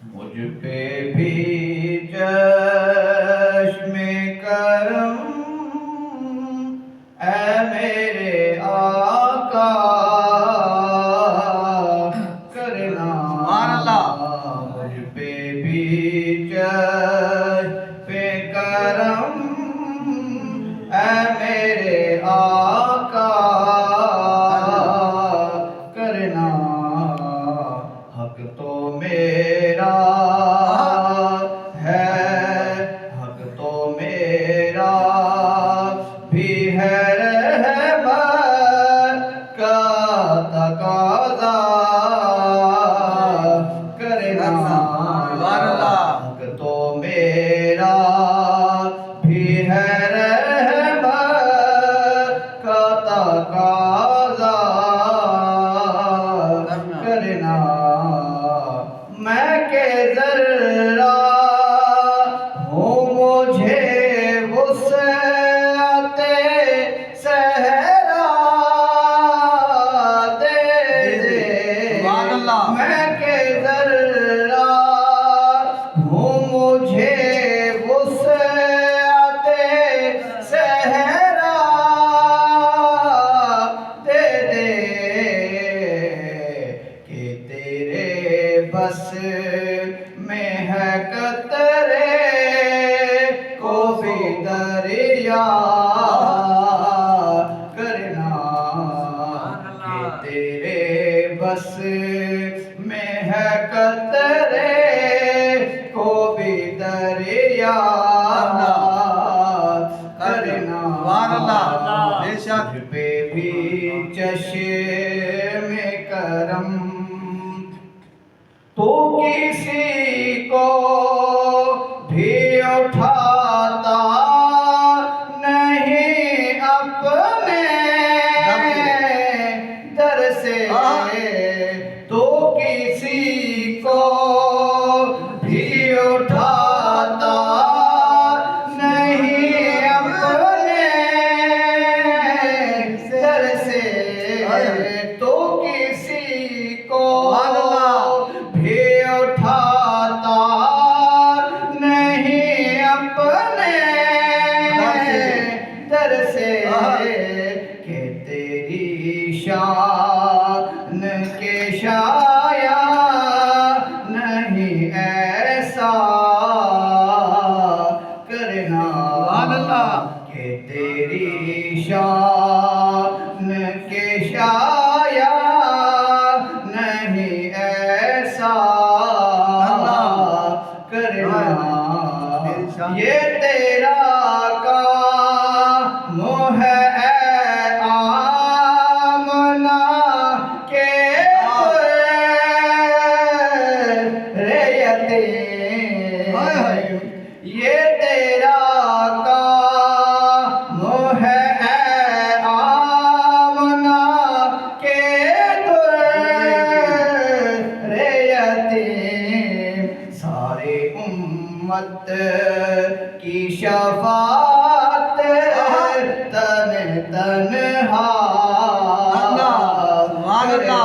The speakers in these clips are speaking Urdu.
مجھ پہ بھی چشم کرم اے میرے آقا کرنا سبحان اللہ مجھ پہ بھی چشم کرم اے میرے آقا کرنا حق تو میرا ہے حق تو میرا بھی ہے رحمت کا تقاضا کرنا سبحان اللہ حق تو میرا بھی ہے رحمت کا تقاضا کرنا میں کہ ذرہ ہوں مجھے وسعت صحرا دے دے سبحان اللہ میں کہ ذرہ ہوں مجھے وسعت صحرا دے دے کہ تیرے بس میں ہے قطرے کو بھی دریا کرنا کہ تیرے بس میں ہے قطرے کو بھی دریا کرنا سبحان اللہ بے شک مجھ پہ بھی چشم کرم تو کسی کو بھی اٹھاتا نہیں اپنے در سے تو کسی کو بھی اٹھاتا نہیں اپنے در سے تو کسی کو بھی اٹھاتا نہیں اپنے در سے کہ تیری شان کے شایا نہیں ایسا کرنا کہ تیری شان کے شایا نہیں ایسا کرنا یہ تیرا کام ہے اے آمنہ کہ رے یتیم یہ تیرا کام ہے اے آمنہ کہ رے یتیم سارے امت کی شفاعت تن تنہا کرنا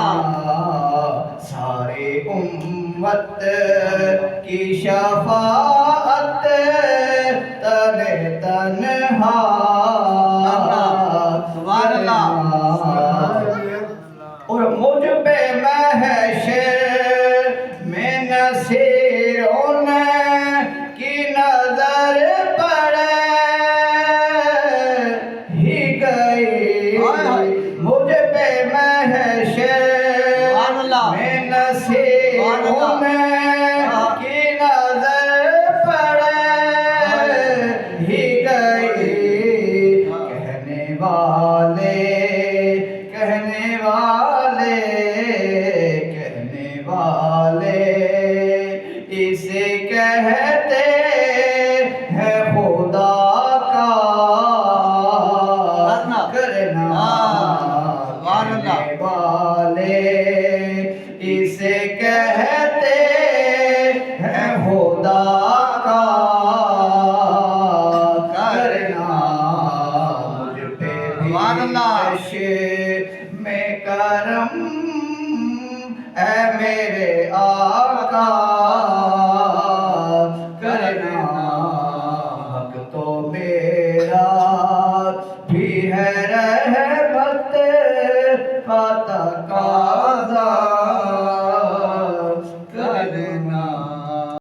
سارے امت کی شفاعت تن تنہا کرنا اور مجھ پہ محشر میں نصیروں کی نظر پڑے ہی گئی مجھ پہ محشر میں نصیروں کی نظر پڑے ہی گئی کہنے والے کہنے والے کہنے والے اسے کہتے ہیں خدا کا کرنا کہنے والے اسے کہتے ہیں خدا کا کرنا مجھ پہ بھی چشم کرم اے میرے آقا ہے رحمت عطا کا